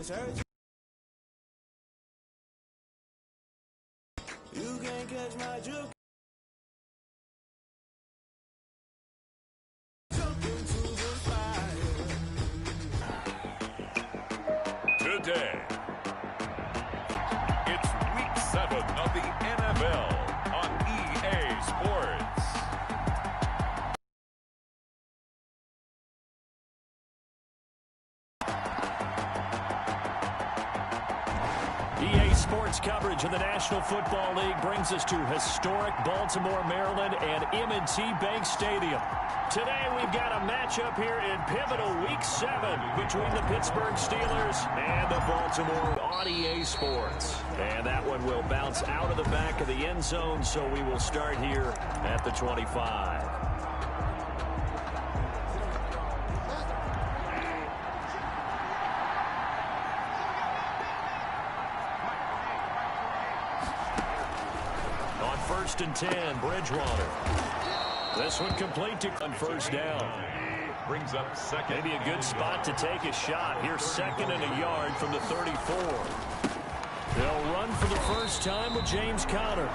You can't catch my juke. Today, it's Week 7 of the NFL on EA Sports. EA Sports coverage of the National Football League brings us to historic Baltimore, Maryland, and M&T Bank Stadium. Today, we've got a matchup here in pivotal Week 7 between the Pittsburgh Steelers and the Baltimore on EA Sports. And that one will bounce out of the back of the end zone, so we will start here at the 25. On 1st and 10, Bridgewater. This one complete to on first down. Brings up second. Maybe a good spot to take a shot. Here's 2nd and a yard from the 34. They'll run for the first time with James Conner.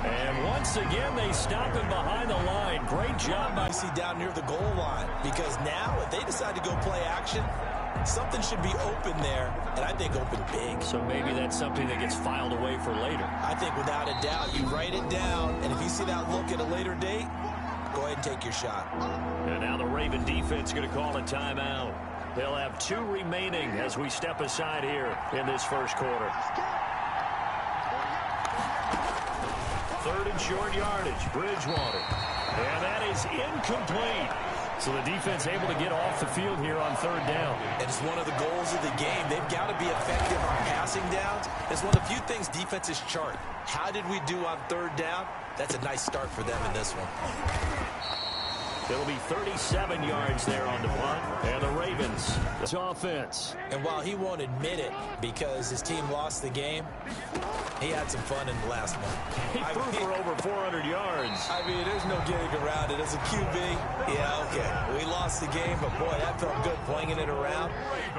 And once again, they stop him behind the line. Great job by Down near the goal line, because now if they decide to go play action, something should be open there, and I think open big. So maybe that's something that gets filed away for later. I think without a doubt, you write it down, and if you see that look at a later date, go ahead and take your shot. And now the Raven defense is going to call a timeout. They'll have 2 remaining as we step aside here in this first quarter. 3rd and short yardage, Bridgewater. And that is incomplete. So the defense able to get off the field here on 3rd down. And it's one of the goals of the game. They've got to be effective on passing downs. It's one of the few things defenses chart. How did we do on 3rd down? That's a nice start for them in this one. It'll be 37 yards there on the punt. And the Ravens, this offense. And while he won't admit it because his team lost the game, he had some fun in the last one. He threw for over 400 yards. I mean, there's no getting around it. As a QB, yeah, okay. We lost the game, but boy, that felt good flinging it around.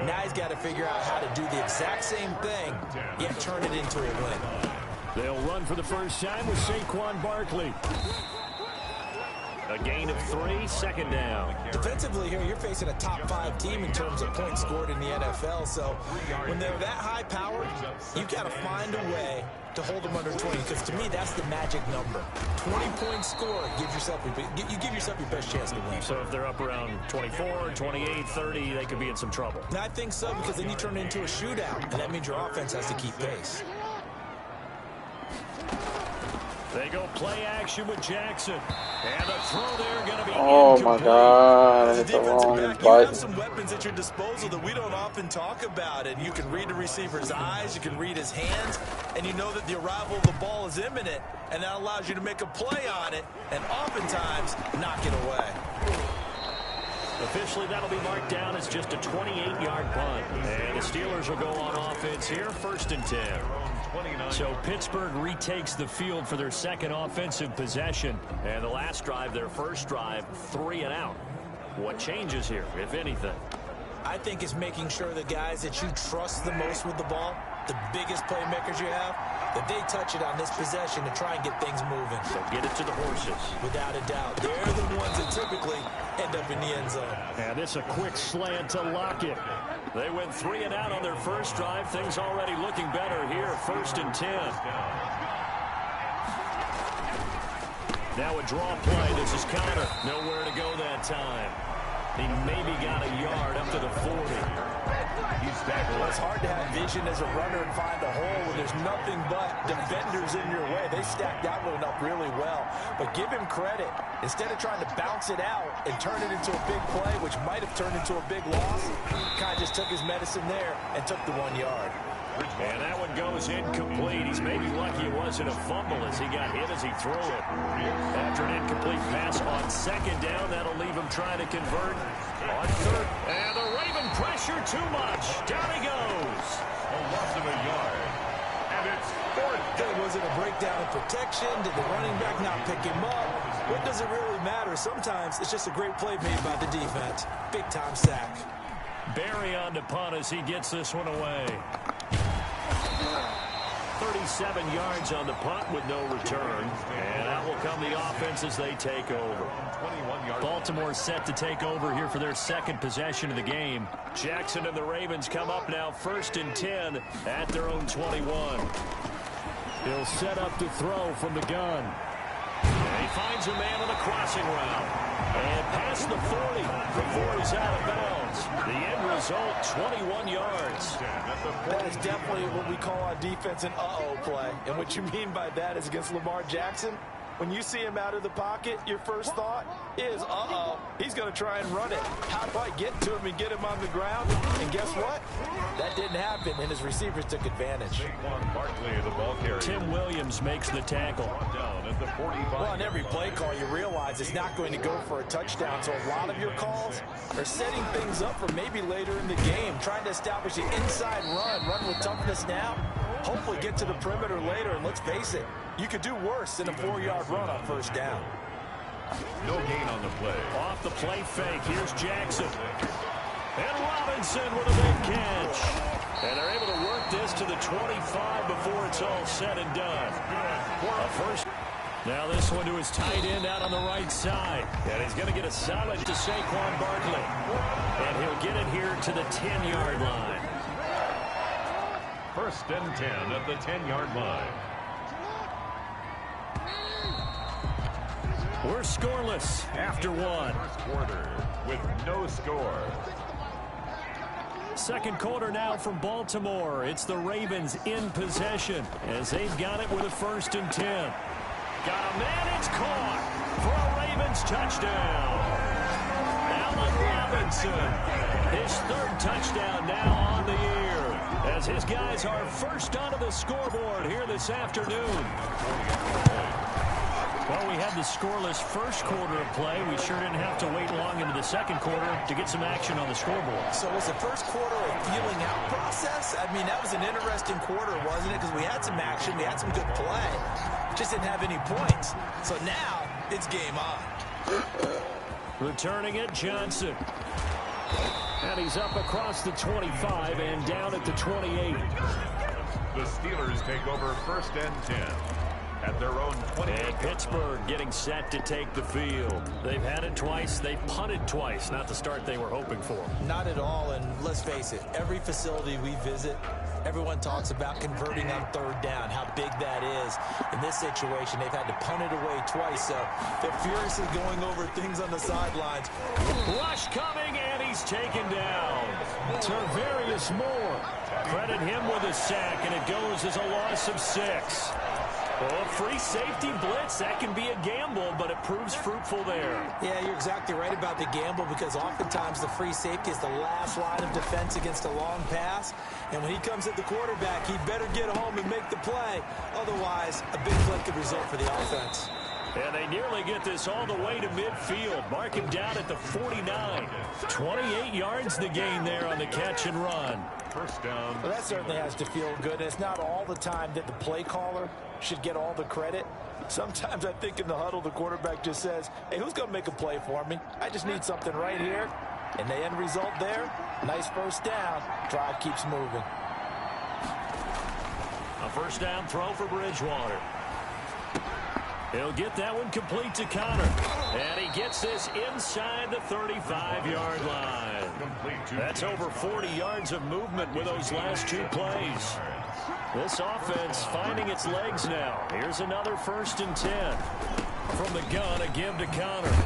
Now he's got to figure out how to do the exact same thing, yet turn it into a win. They'll run for the first time with Saquon Barkley. A gain of 3, 2nd down. Defensively here, you're facing a top 5 team in terms of points scored in the NFL. So when they're that high powered, you've got to find a way to hold them under 20. Because to me, that's the magic number. 20 points scored, you give yourself your best chance to win. So if they're up around 24, 28, 30, they could be in some trouble. And I think so, because then you turn it into a shootout, and that means your offense has to keep pace. They go play action with Jackson. And the throw there going to be Oh my God, As a it's a defensive wrong back, you have button. some weapons at your disposal that we don't often talk about. And you can read the receiver's eyes, you can read his hands, and you know that the arrival of the ball is imminent, and that allows you to make a play on it, and oftentimes knock it away. Officially, that'll be marked down as just a 28-yard punt. And the Steelers will go on offense here, 1st and 10. So Pittsburgh retakes the field for their 2nd offensive possession. And the last drive, their first drive, 3 and out. What changes here, if anything? I think it's making sure the guys that you trust the most with the ball, the biggest playmakers you have, that they touch it on this possession to try and get things moving. So get it to the horses. Without a doubt. They're the ones that typically end up in the end zone. And this a quick slant to Lockett. They went 3 and out on their first drive. Things already looking better here. 1st and 10. Now a draw play. This is Conner. Nowhere to go that time. He maybe got a yard up to the 40. He's back. Well, it's hard to have vision as a runner and find a hole when there's nothing but defenders in your way. They stacked that one up really well. But give him credit. Instead of trying to bounce it out and turn it into a big play, which might have turned into a big loss, kind of just took his medicine there and took the 1 yard. And that one goes incomplete. He's maybe lucky it wasn't a fumble as he got hit as he threw it. After an incomplete pass on 2nd down, that'll leave him trying to convert on 3rd. And the Raven pressure too much. Down he goes. A loss of a yard. And it's 4th. Was it a breakdown in protection? Did the running back not pick him up? What does it really matter? Sometimes it's just a great play made by the defense. Big-time sack. Barry on to punt as he gets this one away. 37 yards on the punt with no return. And out will come the offense as they take over. Baltimore set to take over here for their second possession of the game. Jackson and the Ravens come up now 1st and 10 at their own 21. He'll set up to throw from the gun. And he finds a man on the crossing route. And past the 40 before he's out of bounds. The end result, 21 yards. That is definitely what we call on defense an uh-oh play. And what you mean by that is against Lamar Jackson, when you see him out of the pocket, your first thought is, uh-oh, he's going to try and run it. How do I get to him and get him on the ground? And guess what? That didn't happen, and his receivers took advantage. Tim Williams makes the tackle. Well, on every play call, you realize it's not going to go for a touchdown. So a lot of your calls are setting things up for maybe later in the game, trying to establish the inside run with toughness now. Hopefully get to the perimeter later, and let's face it, you could do worse than a 4-yard run on first down. No gain on the play. Off the play fake, here's Jackson. And Robinson with a big catch. And they're able to work this to the 25 before it's all said and done. A first. Now this one to his tight end out on the right side. And he's going to get a solid to Saquon Barkley. And he'll get it here to the 10-yard line. 1st and 10 at the 10-yard line. We're scoreless after one. First quarter with no score. Second quarter now from Baltimore. It's the Ravens in possession as they've got it with a 1st and 10. Got a man, it's caught for a Ravens touchdown. Allen Robinson, his 3rd touchdown now on the year, as his guys are first onto the scoreboard here this afternoon. Well, we had the scoreless first quarter of play. We sure didn't have to wait long into the second quarter to get some action on the scoreboard. So was the first quarter a feeling out process? I mean, that was an interesting quarter, wasn't it? Because we had some action, we had some good play. Just didn't have any points. So now it's game on. Returning it, Johnson. And he's up across the 25 and down at the 28. The Steelers take over 1st and 10 at their own 28. And Pittsburgh getting set to take the field. They've had it twice. They've punted twice. Not the start they were hoping for. Not at all, and let's face it, every facility we visit, everyone talks about converting on 3rd down, how big that is. In this situation, they've had to punt it away twice, so they're furiously going over things on the sidelines. Rush coming, and he's taken down. Tarvarius Moore. Credit him with a sack, and it goes as a loss of 6. Well, free safety blitz, that can be a gamble, but it proves fruitful there. Yeah, you're exactly right about the gamble, because oftentimes the free safety is the last line of defense against a long pass. And when he comes at the quarterback, he better get home and make the play. Otherwise, a big play could result for the offense. And they nearly get this all the way to midfield. Mark him down at the 49. 28 yards the gain there on the catch and run. First down. Well, that certainly has to feel good. It's not all the time that the play caller should get all the credit. Sometimes I think in the huddle, the quarterback just says, hey, who's going to make a play for me? I just need something right here. And the end result there, nice first down. Drive keeps moving. A first down throw for Bridgewater. He'll get that one complete to Connor. And he gets this inside the 35-yard line. That's over 40 yards of movement with those last 2 plays. This offense finding its legs now. Here's another 1st and 10. From the gun, a give to Connor.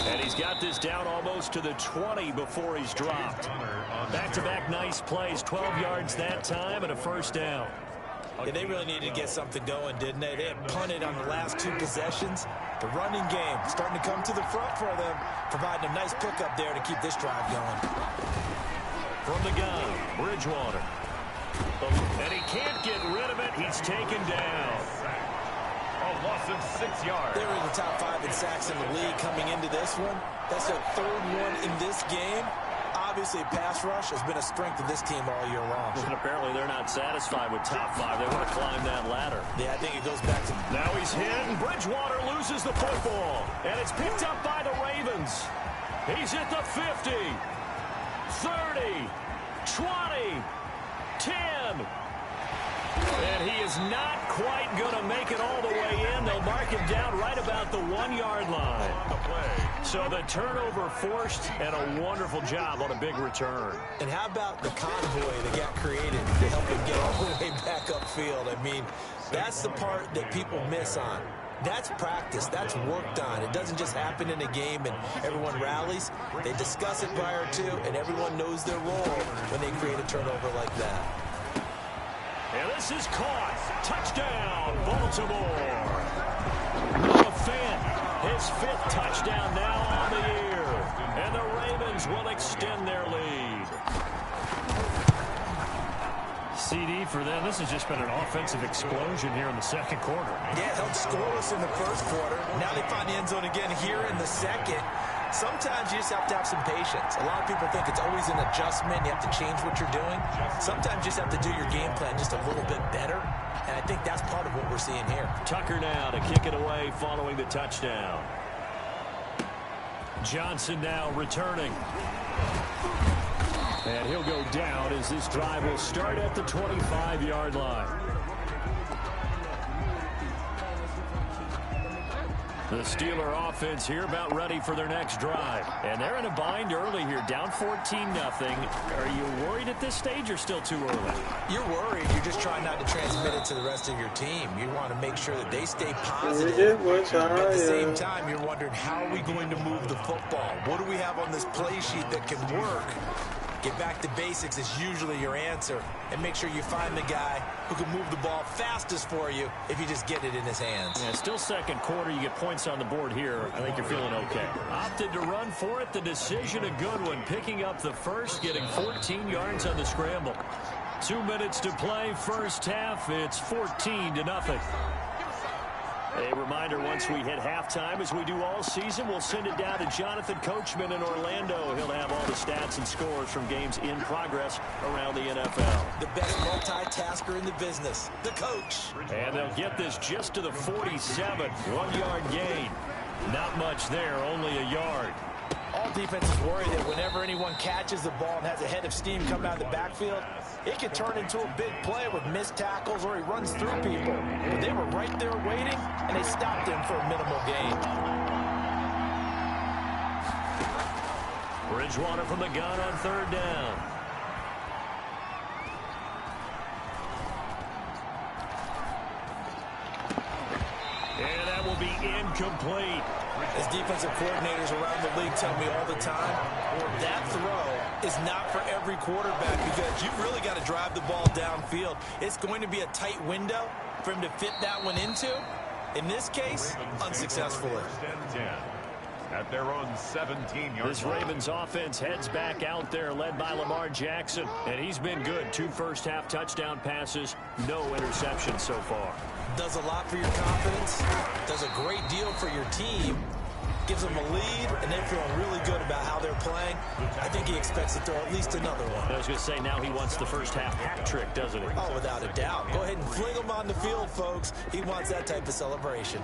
And he's got this down almost to the 20 before he's dropped. Back-to-back nice plays, 12 yards that time and a first down. Yeah, they really needed to get something going, didn't they? They had punted on the last 2 possessions. The running game starting to come to the front for them, providing a nice pickup there to keep this drive going. From the gun, Bridgewater. And he can't get rid of it. He's taken down. A loss of 6 yards. They were in the top 5 in sacks in the league coming into this one. That's their 3rd one in this game. Obviously, pass rush has been a strength of this team all year long. And apparently they're not satisfied with top 5. They want to climb that ladder. Yeah, I think it goes back to... Now he's hit, and Bridgewater loses the football. And it's picked up by the Ravens. He's at the 50. 30, 20, 10. And he is not quite going to make it all the way in. They'll mark him down right about the 1-yard line. So the turnover forced, and a wonderful job on a big return. And how about the convoy that got created to help him get all the way back upfield? I mean, that's the part that people miss on. That's practice. That's worked on. It doesn't just happen in a game and everyone rallies. They discuss it prior to, and everyone knows their role when they create a turnover like that. And this is caught. Touchdown, Baltimore. Noah Fant, his 5th touchdown now on the year. And the Ravens will extend their lead. CD for them. This has just been an offensive explosion here in the second quarter. Yeah, held scoreless in the first quarter. Now they find the end zone again here in the second. Sometimes you just have to have some patience. A lot of people think it's always an adjustment. You have to change what you're doing. Sometimes you just have to do your game plan just a little bit better. And I think that's part of what we're seeing here. Tucker now to kick it away following the touchdown. Johnson now returning. And he'll go down as this drive will start at the 25-yard line. The Steeler offense here about ready for their next drive. And they're in a bind early here, down 14-0. Are you worried at this stage or still too early? You're worried. You're just trying not to transmit it to the rest of your team. You want to make sure that they stay positive. But at the same time, you're wondering, how are we going to move the football? What do we have on this play sheet that can work? Get back to basics is usually your answer. And make sure you find the guy who can move the ball fastest for you if you just get it in his hands. Yeah, still second quarter. You get points on the board here. I think you're feeling okay. Opted to run for it. The decision a good one. Picking up the first, getting 14 yards on the scramble. 2 minutes to play. First half. It's 14-0. A reminder, once we hit halftime, as we do all season, we'll send it down to Jonathan Coachman in Orlando. He'll have all the stats and scores from games in progress around the NFL. The best multitasker in the business, the coach. And they'll get this just to the 47. 1-yard gain. Not much there, only a yard. All defenses worry that whenever anyone catches the ball and has a head of steam come out of the backfield, it can turn into a big play with missed tackles or he runs through people. But they were right there waiting, and they stopped him for a minimal gain. Bridgewater from the gun on 3rd down. And that will be incomplete. As defensive coordinators around the league tell me all the time, that throw is not for every quarterback because you've really got to drive the ball downfield. It's going to be a tight window for him to fit that one into. In this case, unsuccessfully. At their own 17-yard This Ravens offense heads back out there, led by Lamar Jackson. And he's been good. 2 first-half touchdown passes, no interceptions so far. Does a lot for your confidence, does a great deal for your team, gives them a lead, and they're feeling really good about how they're playing. I think he expects to throw at least another one. I was going to say, now he wants the first-half hat trick, doesn't he? Oh, without a doubt. Go ahead and fling him on the field, folks. He wants that type of celebration.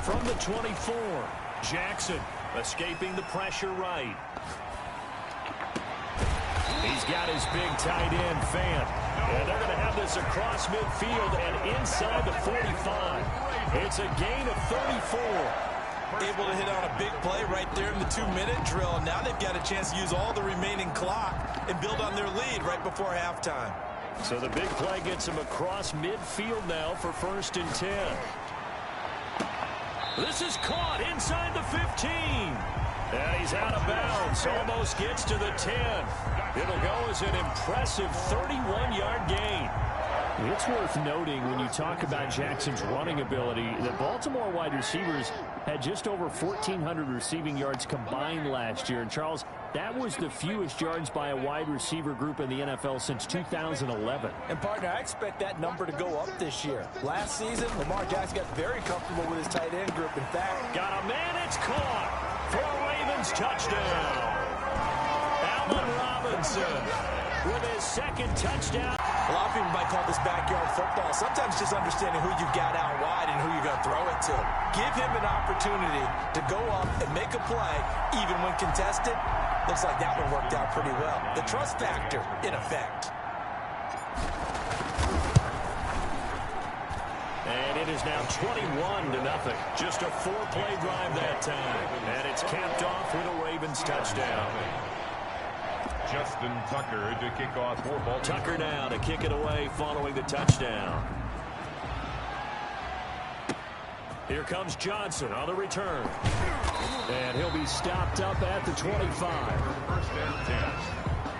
From the 24, Jackson escaping the pressure right. He's got his big tight end, Fant. And they're going to have this across midfield and inside the 45. It's a gain of 34. Able to hit on a big play right there in the 2-minute drill. Now they've got a chance to use all the remaining clock and build on their lead right before halftime. So the big play gets him across midfield now for 1st and 10. This is caught inside the 15. And he's out of bounds. Almost gets to the 10. It'll go as an impressive 31-yard gain. It's worth noting when you talk about Jackson's running ability that Baltimore wide receivers had just over 1,400 receiving yards combined last year. And, Charles, that was the fewest yards by a wide receiver group in the NFL since 2011. And, partner, I expect that number to go up this year. Last season, Lamar Jackson got very comfortable with his tight end group. In fact, got a man, it's caught for a Ravens touchdown. Allen Robinson with his 2nd touchdown. A lot of people might call this backyard football. Sometimes just understanding who you've got out wide and who you're going to throw it to. Give him an opportunity to go up and make a play, even when contested. Looks like that one worked out pretty well. The trust factor in effect. And it is now 21-0. Just a 4-play drive that time. And it's capped off with a Ravens touchdown. Justin Tucker to kick off for Baltimore. Tucker now to kick it away following the touchdown. Here comes Johnson on the return. And he'll be stopped up at the 25. First and 10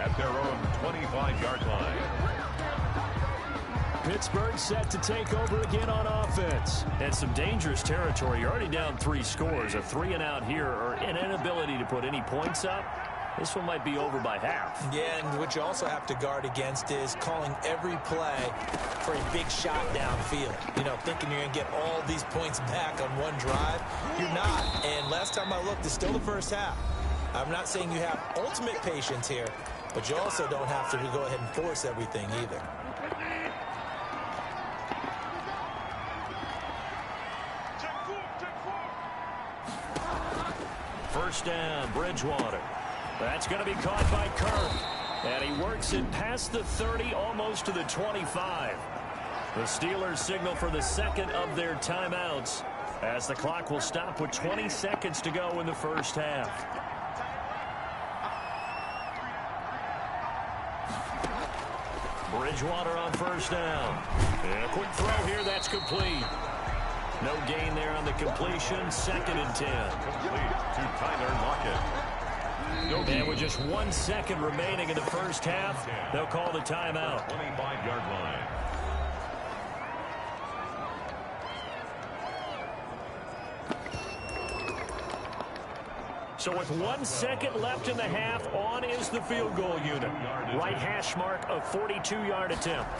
at their own 25-yard line. Pittsburgh set to take over again on offense. And some dangerous territory. You're already down 3 scores. A 3-and-out here or an inability to put any points up. This one might be over by half. Yeah, and what you also have to guard against is calling every play for a big shot downfield. You know, thinking you're going to get all these points back on one drive. You're not. And last time I looked, it's still the first half. I'm not saying you have ultimate patience here, but you also don't have to go ahead and force everything either. First down, Bridgewater. That's going to be caught by Kirk. And he works it past the 30, almost to the 25. The Steelers signal for the second of their timeouts as the clock will stop with 20 seconds to go in the first half. Bridgewater on first down. And a quick throw here, that's complete. No gain there on the completion. 2nd and 10. Complete to Tyler Lockett. And with just 1 second remaining in the first half, they'll call the timeout. 25-yard line. So with 1 second left in the half, on is the field goal unit. Right hash mark, a 42-yard attempt.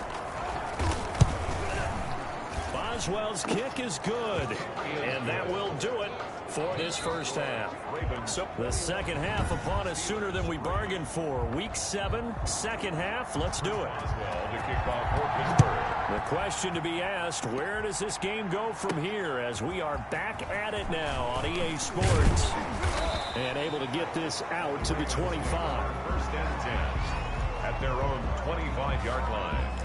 Boswell's kick is good, and that will do it for this first half. So the second half upon us sooner than we bargained for. Week 7, second half. Let's do it. To kick off for Pittsburgh. The question to be asked, where does this game go from here as we are back at it now on EA Sports and able to get this out to the 25. First and 10 at their own 25-yard line.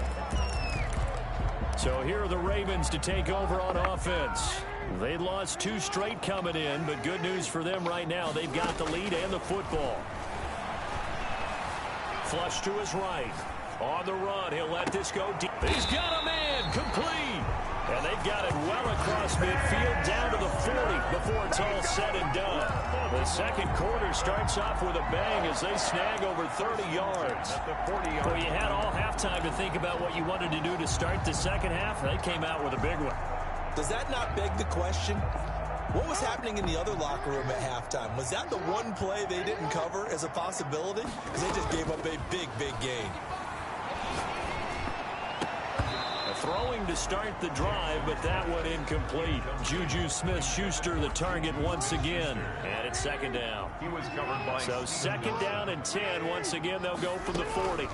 So here are the Ravens to take over on offense. They lost 2 straight coming in, but good news for them right now. They've got the lead and the football. Flush to his right. On the run, he'll let this go deep. He's got a man, complete. And they've got it well across midfield down to the 40 before it's all said and done. The second quarter starts off with a bang as they snag over 30 yards. Well, you had all halftime to think about what you wanted to do to start the second half. They came out with a big one. Does that not beg the question? What was happening in the other locker room at halftime? Was that the one play they didn't cover as a possibility? Because they just gave up a big, big gain. Throwing to start the drive, but that one incomplete. Juju Smith-Schuster the target once again. And it's second down. He was covered by so second down and 10. Once again, they'll go from the 40.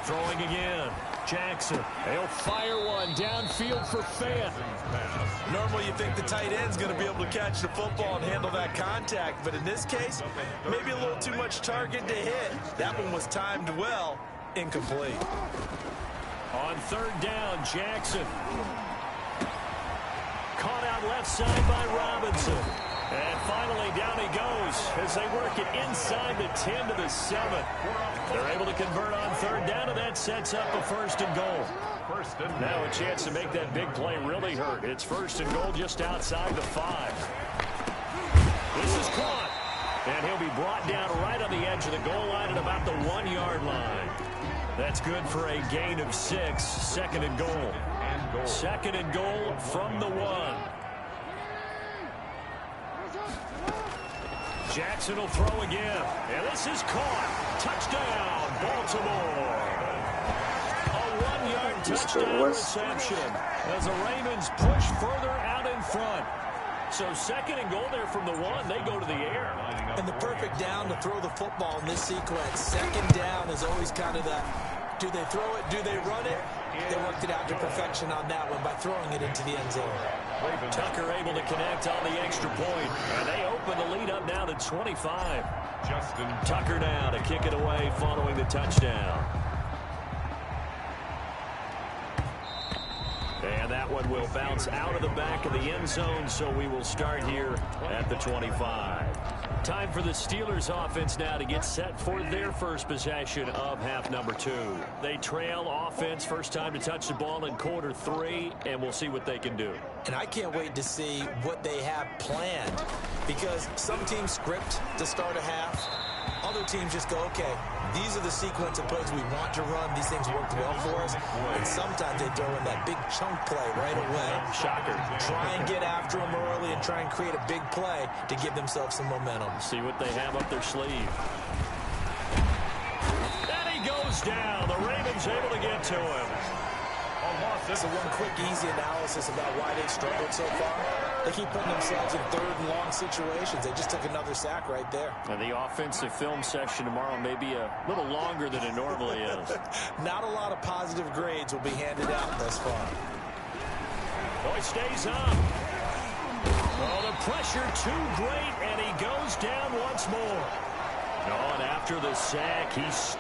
Throwing again. Jackson. They'll fire one downfield for Fant. Normally you think the tight end's going to be able to catch the football and handle that contact. But in this case, maybe a little too much target to hit. That one was timed well. Incomplete. On third down, Jackson. Caught out left side by Robinson. And finally down he goes as they work it inside the 10 to the 7. They're able to convert on third down, and that sets up a 1st and goal. Now a chance to make that big play really hurt. It's 1st and goal just outside the 5. This is caught. And he'll be brought down right on the edge of the goal line at about the 1-yard line. That's good for a gain of 6. 2nd and goal. 2nd and goal from the 1. Jackson will throw again. And this is caught. Touchdown, Baltimore. A 1-yard touchdown reception as the Ravens push further out in front. So 2nd and goal there from the 1. They go to the air. And the perfect down to throw the football in this sequence. 2nd down is always kind of the Do they throw it? Do they run it? They worked it out to perfection on that one by throwing it into the end zone. Tucker able to connect on the extra point, and they open the lead up now to 25. Tucker now to kick it away following the touchdown. And that one will bounce out of the back of the end zone, so we will start here at the 25. Time for the Steelers offense now to get set for their first possession of half number 2. They trail offense, first time to touch the ball in quarter 3, and we'll see what they can do. And I can't wait to see what they have planned, because some teams script to start a half. Other teams just go, okay, these are the sequence of plays we want to run. These things worked well for us. And sometimes they throw in that big chunk play right away. Shocker. Try and get after them early and try and create a big play to give themselves some momentum. See what they have up their sleeve. And he goes down. The Ravens able to get to him. So one quick, easy analysis about why they struggled so far. They keep putting themselves in third and long situations. They just took another sack right there. And the offensive film session tomorrow may be a little longer than it normally is. Not a lot of positive grades will be handed out thus far. Oh, he stays up. Oh, the pressure too great, and he goes down once more. Oh, and after the sack, he's...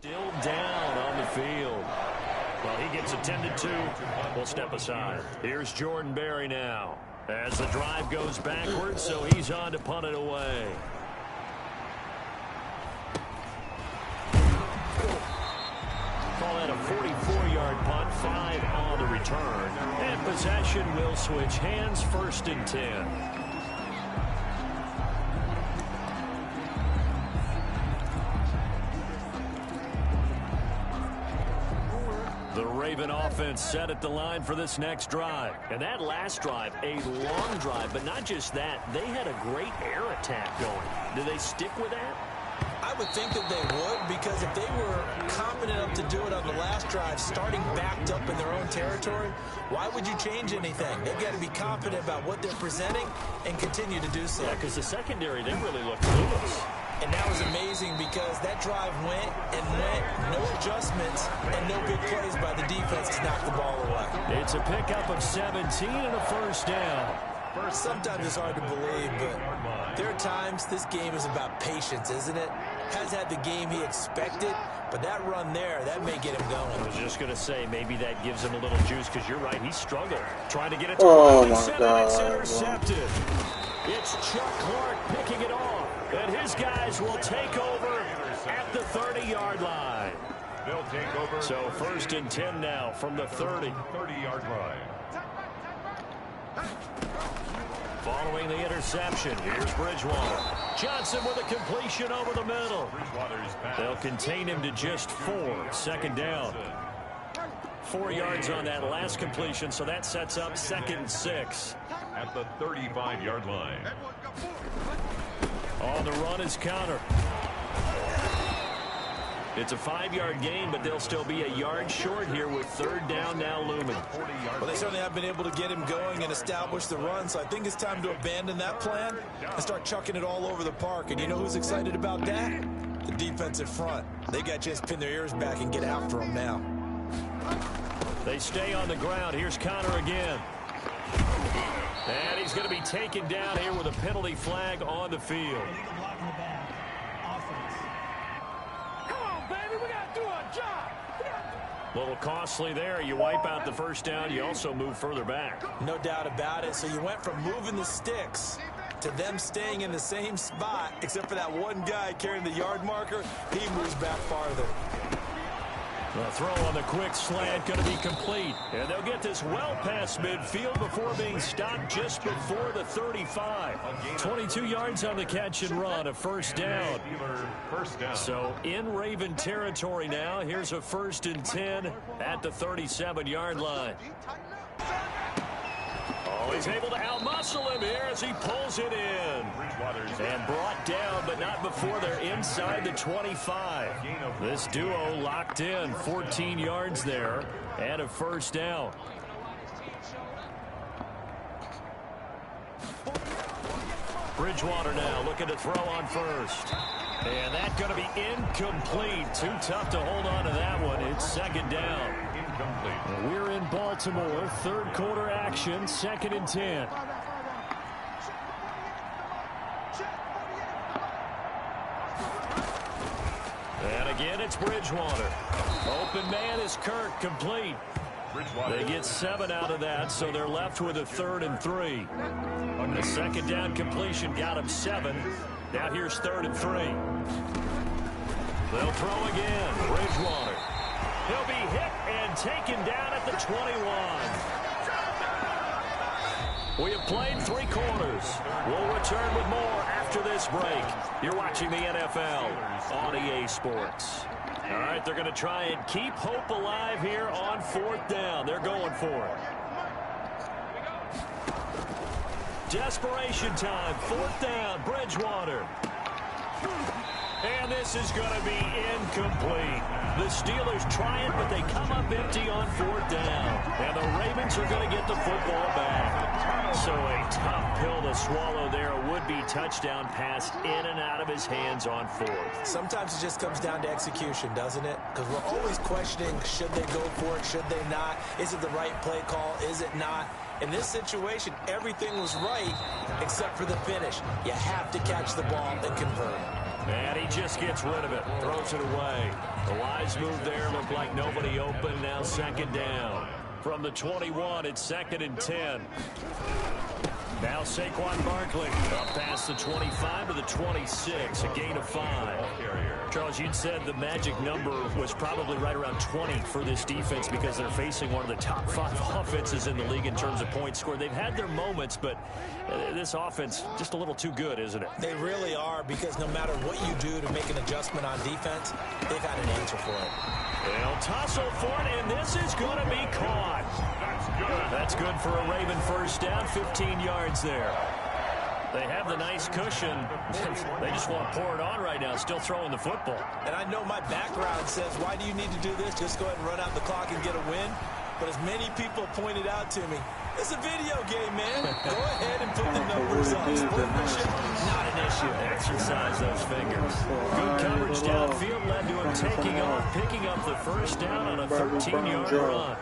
Still down on the field. Well, he gets attended to. We'll step aside. Here's Jordan Berry now as the drive goes backwards, so he's on to punt it away. Call that a 44-yard punt, 5 on the return. And possession will switch hands, 1st and 10. The Raven offense set at the line for this next drive. And that last drive, a long drive, but not just that. They had a great air attack going. Do they stick with that? I would think that they would, because if they were confident enough to do it on the last drive, starting backed up in their own territory, why would you change anything? They've got to be confident about what they're presenting and continue to do so. Yeah, because the secondary, they really looked clueless. And that was amazing because that drive went and went, no adjustments, and no big plays by the defense to knock the ball away. It's a pickup of 17 and a 1st down. Sometimes it's hard to believe, but there are times this game is about patience, isn't it? Has had the game he expected, but that run there, that may get him going. I was just going to say, maybe that gives him a little juice, because you're right, he struggled. Trying to get it to Robinson, and it's intercepted. It's Chuck Clark picking it off, and his guys will take over at the 30-yard line. They'll take over. So 1st and 10 now from the 30. 30-yard line. Following the interception, here's Bridgewater. Johnson with a completion over the middle. They'll contain him to just 4. 2nd down. 4 yards on that last completion, so that sets up 2nd and 6. At the 35-yard line. On the run is Counter. It's a 5-yard gain, but they'll still be a yard short here with 3rd down now looming. Well, they certainly have been able to get him going and establish the run, so I think it's time to abandon that plan and start chucking it all over the park. And you know who's excited about that? The defensive front. They got a chance to pin their ears back and get after him now. They stay on the ground. Here's Connor again. And he's going to be taken down here with a penalty flag on the field. A little costly there. You wipe out the 1st down. You also move further back. No doubt about it. So you went from moving the sticks to them staying in the same spot, except for that one guy carrying the yard marker. He moves back farther. The throw on the quick slant going to be complete. And they'll get this well past midfield before being stopped just before the 35. 22 yards on the catch and run, a 1st down. So in Raven territory now, here's a 1st and 10 at the 37-yard line. Oh, he's able to outmuscle tussle him here as he pulls it in. And brought down, but not before they're inside the 25. This duo locked in, 14 yards there, and a first down. Bridgewater now looking to throw on first. And that's going to be incomplete. Too tough to hold on to that one. It's second down. And we're in Baltimore. Third quarter action. 2nd and 10. And again, it's Bridgewater. Open man is Kirk, complete. They get 7 out of that, so they're left with a 3rd and 3. The second down completion got him 7. Now here's 3rd and 3. They'll throw again. Bridgewater. He'll be hit and taken down at the 21. We have played 3 quarters. We'll return with more after this break. You're watching the NFL on EA Sports. All right, they're going to try and keep hope alive here on 4th down. They're going for it. Desperation time. 4th down. Bridgewater. And this is going to be incomplete. The Steelers try it, but they come up empty on 4th down. And the Ravens are going to get the football back. So a tough pill to swallow there. A would-be touchdown pass in and out of his hands on 4th. Sometimes it just comes down to execution, doesn't it? Because we're always questioning, should they go for it, should they not? Is it the right play call, is it not? In this situation, everything was right except for the finish. You have to catch the ball and convert. And he just gets rid of it, throws it away. The wise move there looked like nobody open. Now 2nd down. From the 21, it's 2nd and 10. Now Saquon Barkley up past the 25 to the 26, a gain of 5. Charles, you'd said the magic number was probably right around 20 for this defense because they're facing one of the top 5 offenses in the league in terms of points scored. They've had their moments, but this offense just a little too good, isn't it? They really are, because no matter what you do to make an adjustment on defense, they've had an answer for it. They'll tussle for it, and this is going to be caught. That's good for a Raven first down, 15 yards there. They have the nice cushion. They just want to pour it on right now, still throwing the football. And I know my background says, why do you need to do this? Just go ahead and run out the clock and get a win. But as many people pointed out to me, it's a video game, man. Go ahead and put the numbers up. Sportsmanship, not an issue. Exercise those fingers. Good coverage downfield led to him taking off, picking up the first down on a 13-yard run.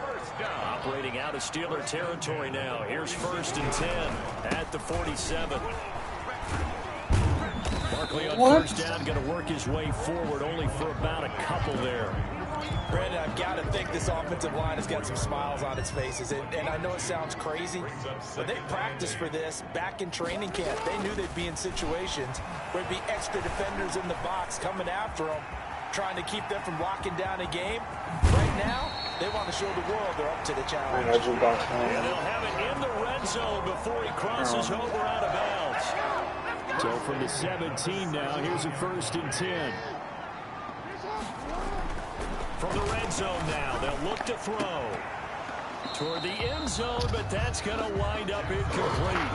Operating out of Steeler territory now. Here's 1st and 10 at the 47. Barkley on first down, going to work his way forward, only for about a couple there. Brandon, I've got to think this offensive line has got some smiles on its faces. And I know it sounds crazy, but they practiced for this back in training camp. They knew they'd be in situations where there'd be extra defenders in the box coming after them, trying to keep them from locking down a game. Right now, they want to show the world they're up to the challenge. And they'll have it in the red zone before he crosses over out of bounds. So from the 17 now, here's a 1st and 10. From the red zone now, they'll look to throw toward the end zone, but that's going to wind up incomplete.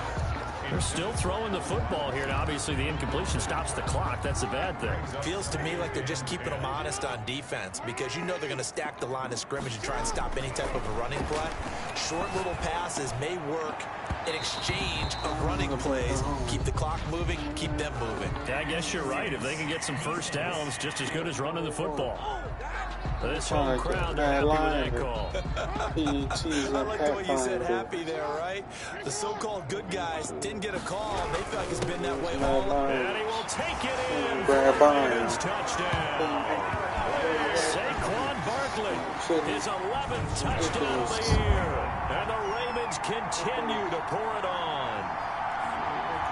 They're still throwing the football here, and obviously the incompletion stops the clock. That's a bad thing. Feels to me like they're just keeping them honest on defense, because you know they're going to stack the line of scrimmage and try and stop any type of a running play. Short little passes may work in exchange of running plays. Keep the clock moving, keep them moving. Yeah, I guess you're right. If they can get some first downs, just as good as running the football. This whole crowd happy with that call. I like the way you said happy there, right? The so-called good guys didn't get a call. They feel like it's been that way all along. And he will take it in for the Ravens touchdown. Saquon Barkley, his 11th touchdown of the year. And the Ravens continue to pour it on.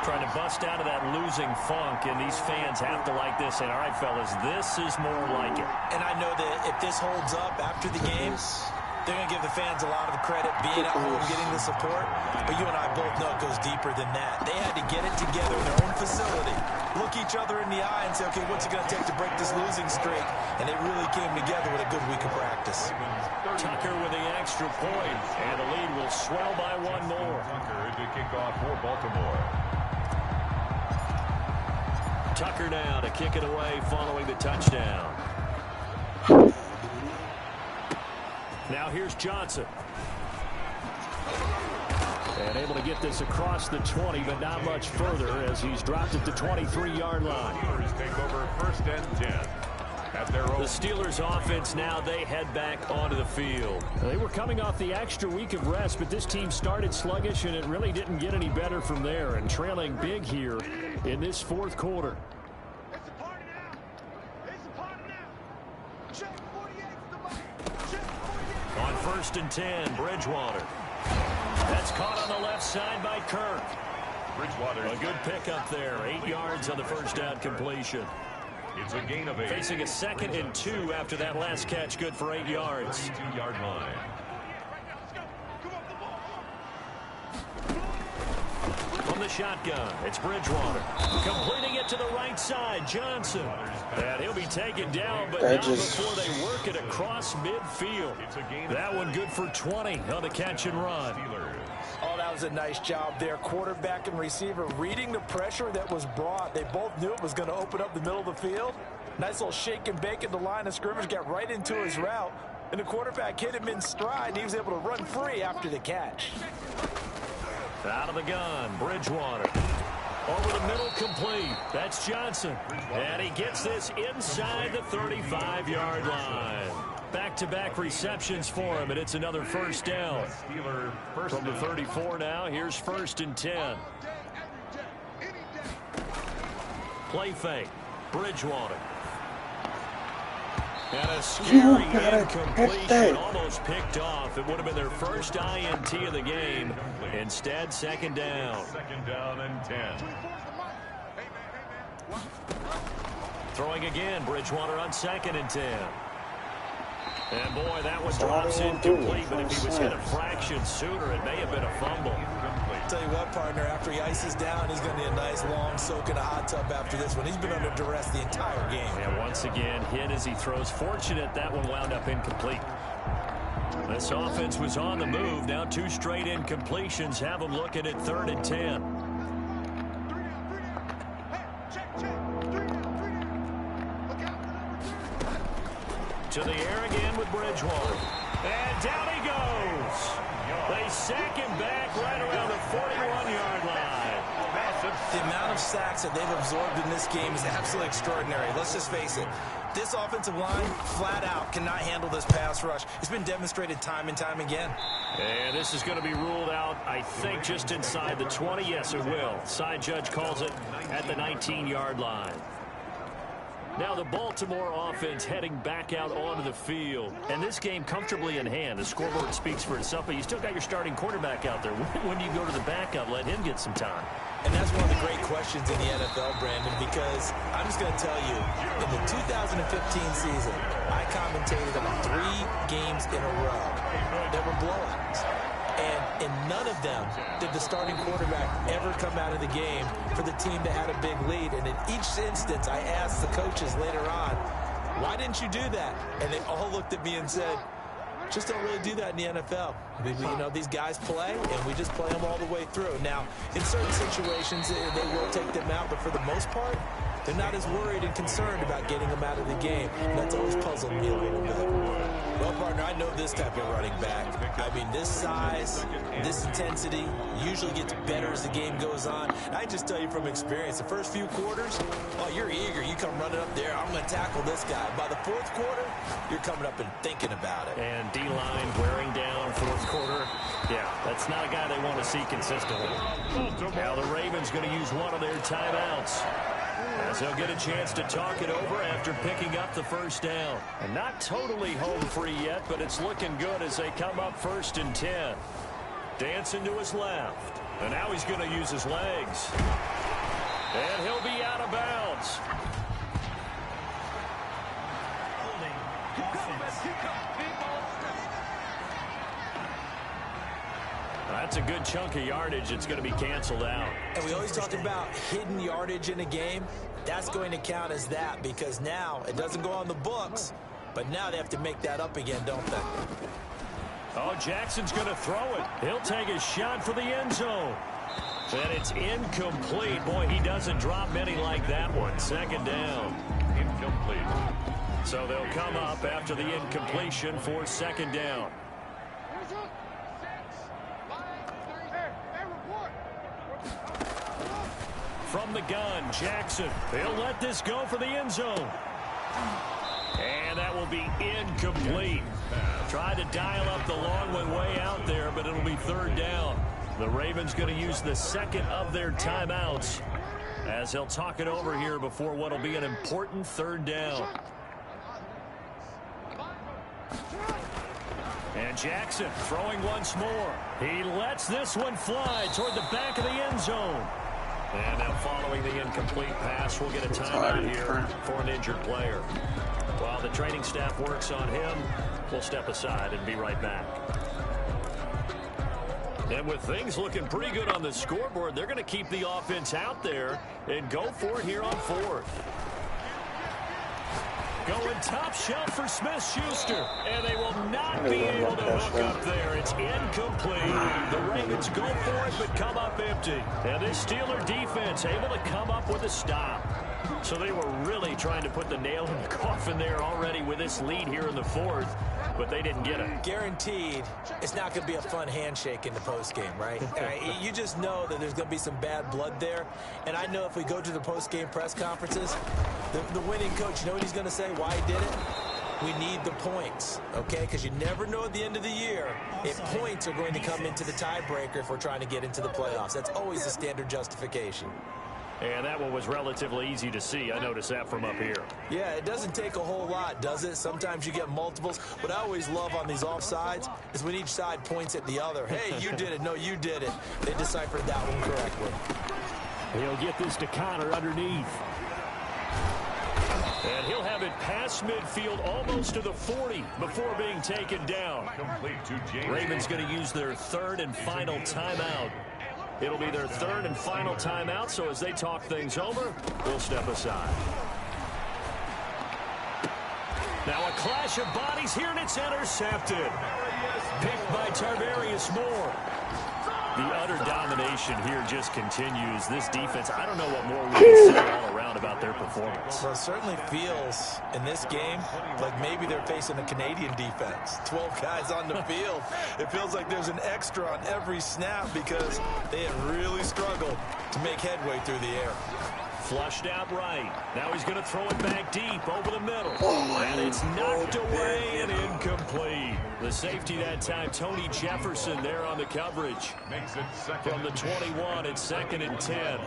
Trying to bust out of that losing funk, and these fans have to like this. And all right, fellas, this is more like it. And I know that if this holds up after the game, they're going to give the fans a lot of credit being at home, getting the support. But you and I both know it goes deeper than that. They had to get it together in their own facility look each other in the eye and say, okay, what's it going to take to break this losing streak? And they really came together with a good week of practice. Tucker with the extra point, and the lead will swell by one more. Tucker to kick off for Baltimore. Tucker now to kick it away following the touchdown. Now here's Johnson. And able to get this across the 20, but not much further as he's dropped at the 23-yard line. Steelers take over 1st and 10 at their own. The Steelers offense now, they head back onto the field. They were coming off the extra week of rest, but this team started sluggish, and it really didn't get any better from there, and trailing big here in this fourth quarter. On 1st and 10, Bridgewater. That's caught on the left side by Kirk. Bridgewater. A good pickup there. 8 yards on the first down completion. It's a gain of 8. Facing a 2nd and 2 after that last catch. Good for 8 yards. 2-yard line. From the shotgun, it's Bridgewater. Completing it to the right side, Johnson. And he'll be taken down, but not before they work it across midfield. That one good for 20 on the catch and run. Oh, that was a nice job there. Quarterback and receiver reading the pressure that was brought. They both knew it was going to open up the middle of the field. Nice little shake and bake at the line of scrimmage, got right into his route. And the quarterback hit him in stride, and he was able to run free after the catch. Out of the gun, Bridgewater. Over the middle, complete. That's Johnson. And he gets this inside the 35-yard line. Back-to-back receptions for him, and it's another first down. From the 34 now, here's 1st and 10. Play fake. Bridgewater. And a scary incompletion, almost picked off. It would have been their first INT of the game. Instead, 2nd down. 2nd down and 10. Throwing again, Bridgewater on 2nd and 10. And boy, that one drops incomplete, but if he was hit a fraction sooner, it may have been a fumble. Tell you what, partner, after he ices down, he's going to need a nice long soak in a hot tub after this one. He's been under duress the entire game. And once again, hit as he throws. Fortunate that one wound up incomplete. This offense was on the move. Now 2 straight incompletions have them looking at 3rd and 10. To the air again with Bridgewater. And down he goes. They sack him back right around the 41-yard line. The amount of sacks that they've absorbed in this game is absolutely extraordinary. Let's just face it. This offensive line, flat out, cannot handle this pass rush. It's been demonstrated time and time again. And this is going to be ruled out, I think, just inside the 20. Yes, it will. Side judge calls it at the 19-yard line. Now the Baltimore offense heading back out onto the field. And this game comfortably in hand. The scoreboard speaks for itself, but you still got your starting quarterback out there. When do you go to the backup, let him get some time? And that's one of the great questions in the NFL, Brandon, because I'm just going to tell you, in the 2015 season, I commentated on 3 games in a row that were blowouts. And in none of them did the starting quarterback ever come out of the game for the team that had a big lead. And in each instance, I asked the coaches later on, why didn't you do that? And they all looked at me and said, just don't really do that in the NFL. You know, these guys play, and we just play them all the way through. Now, in certain situations, they will take them out, but for the most part, they're not as worried and concerned about getting them out of the game. And that's always puzzled me a little bit. Well, partner, I know this type of running back. I mean, this size, this intensity usually gets better as the game goes on. And I just tell you from experience, the first few quarters, oh, you're eager. You come running up there, I'm going to tackle this guy. By the 4th quarter, you're coming up and thinking about it. And D-line wearing down 4th quarter. Yeah, that's not a guy they want to see consistently. Now the Ravens going to use one of their timeouts, as they'll get a chance to talk it over after picking up the first down. And not totally home free yet, but it's looking good as they come up 1st and 10. Dancing to his left. And now he's going to use his legs. And he'll be out of bounds. That's a good chunk of yardage. It's going to be canceled out. And we always talk about hidden yardage in a game. That's going to count as that because now it doesn't go on the books, but now they have to make that up again, don't they? Oh, Jackson's going to throw it. He'll take a shot for the end zone. And it's incomplete. Boy, he doesn't drop many like that one. Second down. Incomplete. So they'll come up after the incompletion for second down. From the gun, Jackson. He'll let this go for the end zone. And that will be incomplete. Tried to dial up the long one way out there, but it'll be third down. The Ravens going to use the second of their timeouts as they'll talk it over here before what will be an important third down. And Jackson throwing once more. He lets this one fly toward the back of the end zone. And now following the incomplete pass, we'll get a timeout here for an injured player. While the training staff works on him, we'll step aside and be right back. And with things looking pretty good on the scoreboard, they're going to keep the offense out there and go for it here on fourth. Going top shelf for Smith-Schuster. And they will not be able to hook up there. It's incomplete. The Ravens go for it but come up empty. And this Steeler defense able to come up with a stop. So they were really trying to put the nail in the coffin there already with this lead here in the fourth. But they didn't get it. Guaranteed, it's not going to be a fun handshake in the postgame, right? You just know that there's going to be some bad blood there. And I know if we go to the postgame press conferences, the winning coach, you know what he's going to say, why he did it? We need the points, okay? Because you never know at the end of the year if points are going to come into the tiebreaker if we're trying to get into the playoffs. That's always the standard justification. And that one was relatively easy to see. I noticed that from up here. Yeah, it doesn't take a whole lot, does it? Sometimes you get multiples. What I always love on these offsides is when each side points at the other. Hey, you did it. No, you did it. They deciphered that one correctly. He'll get this to Connor underneath. And he'll have it past midfield almost to the 40 before being taken down. Complete to James. Ravens going to use their third and final timeout. It'll be their third and final timeout, so as they talk things over, we'll step aside. Now a clash of bodies here, and it's intercepted. Picked by Tarvarius Moore. The utter domination here just continues. This defense, I don't know what more we can say all around about their performance. Well, it certainly feels in this game like maybe they're facing a Canadian defense. 12 guys on the field. It feels like there's an extra on every snap because they have really struggled to make headway through the air. Flushed out right. Now he's going to throw it back deep over the middle. And it's knocked away and incomplete. The safety that time, Tony Jefferson there on the coverage. Makes it second. From the 21, it's second and 10.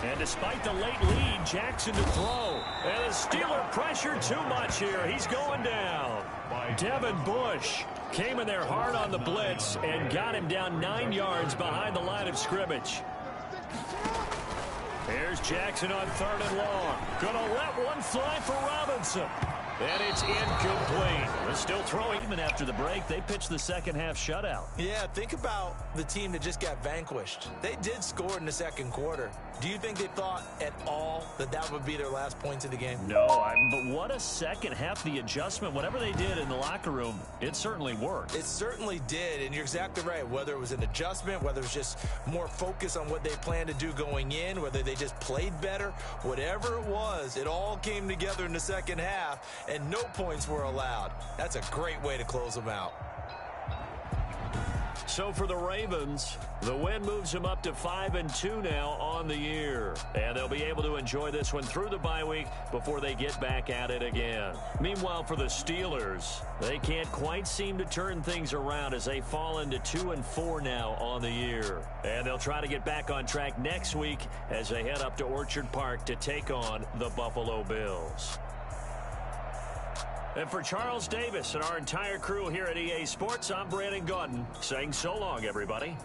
And despite the late lead, Jackson to throw. And the Steeler pressure too much here. He's going down. Devin Bush came in there hard on the blitz and got him down 9 yards behind the line of scrimmage. Here's Jackson on third and long. Gonna let one fly for Robinson. And it's incomplete. They're still throwing even after the break. They pitched the second half shutout. Yeah, think about the team that just got vanquished. They did score in the second quarter. Do you think they thought at all that that would be their last points of the game? No, but what a second half. The adjustment, whatever they did in the locker room, it certainly worked. It certainly did, and you're exactly right. Whether it was an adjustment, whether it was just more focus on what they planned to do going in, whether they just played better, whatever it was, it all came together in the second half, and no points were allowed. That's a great way to close them out. So for the Ravens, the win moves them up to 5-2 now on the year. And they'll be able to enjoy this one through the bye week before they get back at it again. Meanwhile, for the Steelers, they can't quite seem to turn things around as they fall into 2-4 now on the year. And they'll try to get back on track next week as they head up to Orchard Park to take on the Buffalo Bills. And for Charles Davis and our entire crew here at EA Sports, I'm Brandon Gaudin saying so long, everybody.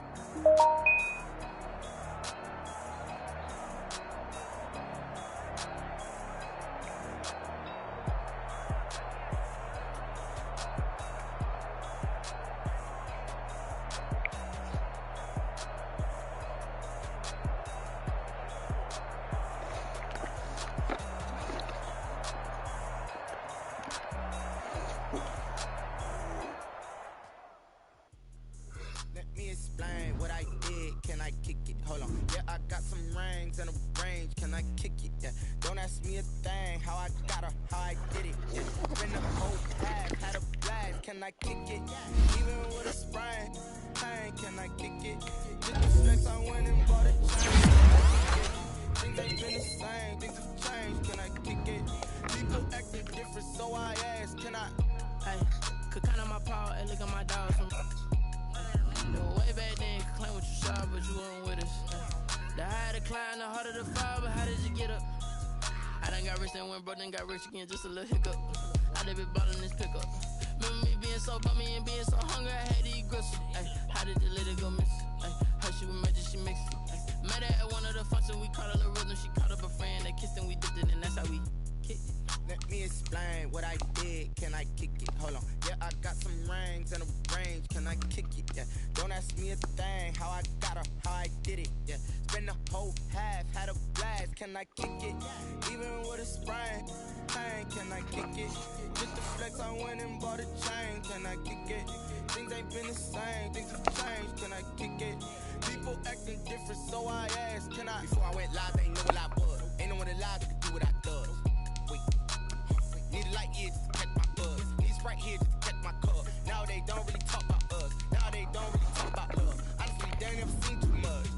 Yeah, I got some rings and a range. Can I kick it? Yeah. Don't ask me a thing. How I got her, how I did it. Yeah. Been the whole path, had a blast. Can I kick it? Even with a sprain, pain. Can I kick it? Did the flex, I went and bought a chain. Things ain't been the same. Things have changed. Can I kick it? People acting different, so I ask. Can I? Hey, could count on my power and look at my dogs. Way back then, could claim what you saw, but you weren't with us. The higher the climb, the harder the fall, but how did you get up? I done got rich, then went broke, then got rich again, just a little hiccup. I done been ballin' this pickup. Remember me being so bummy and being so hungry, I had to eat gristle. Ay, how did the lady go miss? Ay, how she was magic, she mixed it. Ay, met her at one of the functions, we caught a little rhythm, she caught up a friend, they kissed and we dipped it, and that's how we kicked it. Let me explain what I did. Can I kick it? Hold on. Yeah, I got some rings and a range. Can I kick it? Yeah. Don't ask me a thing. How I got her, how I did it. Yeah. Spend the whole half, had a blast. Can I kick it? Even with a sprain, pain. Can I kick it? Get the flex, I went and bought a chain. Can I kick it? Things ain't been the same. Things have changed. Can I kick it? People acting different, so I asked. Can I? Before I went live, they knew what I was. Ain't no one alive that could do what I does. Need a light years to catch my buzz. Need Sprite here just to catch my cup. Now they don't really talk about us. Now they don't really talk about love. Honestly, they ain't never seen too much.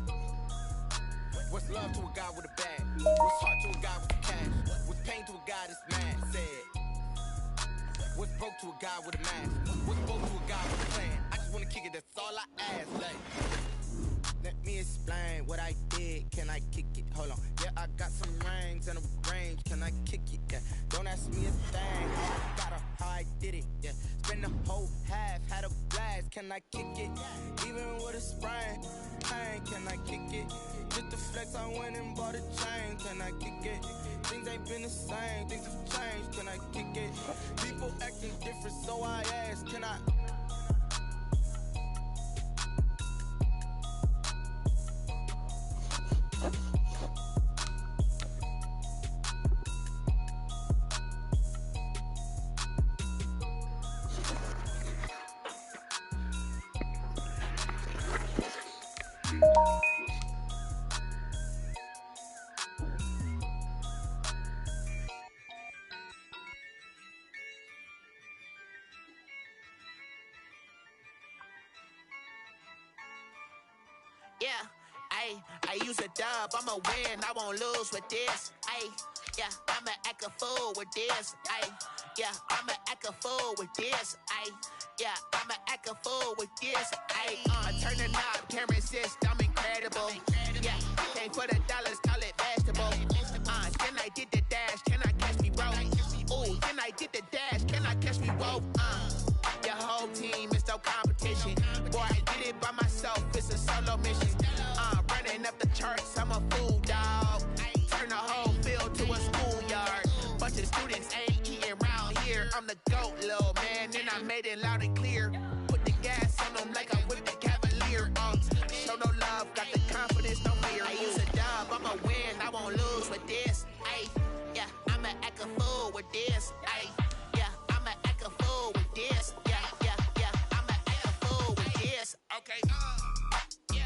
What's love to a guy with a bag? What's heart to a guy with cash? What's pain to a guy that's mad? Said. What's broke to a guy with a mask? What's broke to a guy with a plan? I just wanna kick it, that's all I ask. Like, let me explain what I did. Can I kick it? Hold on. Yeah, I got some rings and a range. Can I kick it? Yeah. Don't ask me a thing. How I got her, how I did it. Yeah. Spend the whole half, had a blast. Can I kick it? Even with a sprain, pain. Can I kick it? Just the flex, I went and bought a chain. Can I kick it? Things ain't been the same. Things have changed. Can I kick it? People acting different, so I ask. Can I? Yeah, I use a dub, I'ma win, I won't lose with this. Yeah, I'ma act a fool with this. Yeah, I'ma act a fool with this. Yeah, I'ma act a fool with this. Turn the knob, can't resist, I'm incredible. Yeah, came for the dollars, call it vegetable. Can I get the dash, can I catch me, bro? Ooh, can I get the dash, can I catch me, bro? Your whole team is no competition. Boy, I did it by myself, it's a solo mission. Running up the charts, I'm a fool, dog. Turn the whole field to a schoolyard. Bunch of students ain't eating round here. I'm the GOAT, little man, and I made it loud and clear. Put the gas on them like I whipped the Cavalier. Show no love, got the confidence, no fear. I use a dub, I'ma win, I won't lose with this. Yeah, I'ma act a fool with this. Yeah, I'ma act a fool with this. Yeah, I'ma act a fool with this. Okay, yeah,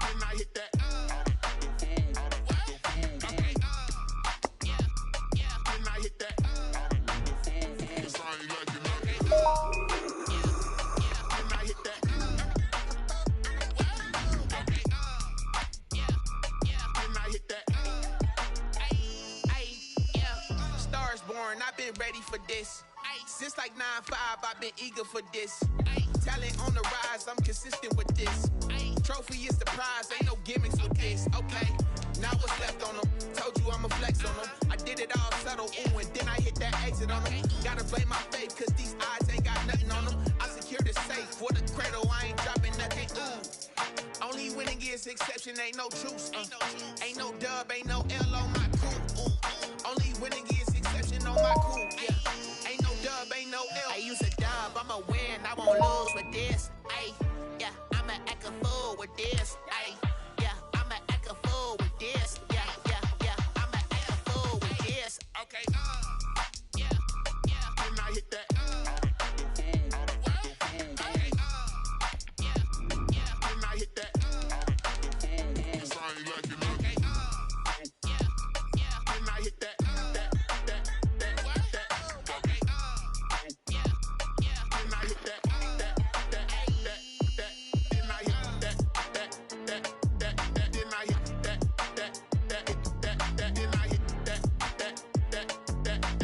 can I hit that? Okay, yeah, can I hit that? It's like you know. Can I hit that? Okay, can I hit that? Yeah, stars born, I've been ready for this. Since like 9-5, I've been eager for this. Talent on the rise, I'm consistent with this. Trophy is the prize, ain't no gimmicks with this. Okay, now what's left on them? Told you I'ma flex on them. I did it all subtle, ooh, and then I hit that exit on them. Gotta blame my faith, cause these odds ain't got nothing on them. I secure the safe for the cradle, I ain't dropping nothing, ooh. Only winning is exception, ain't no truce. Ain't no dub, ain't no L on my crew. Only winning is exception on my crew. Yeah, ain't no dub, ain't no L. I use a dub, I'ma win, I won't lose with this. Yeah, I'ma act a fool with this.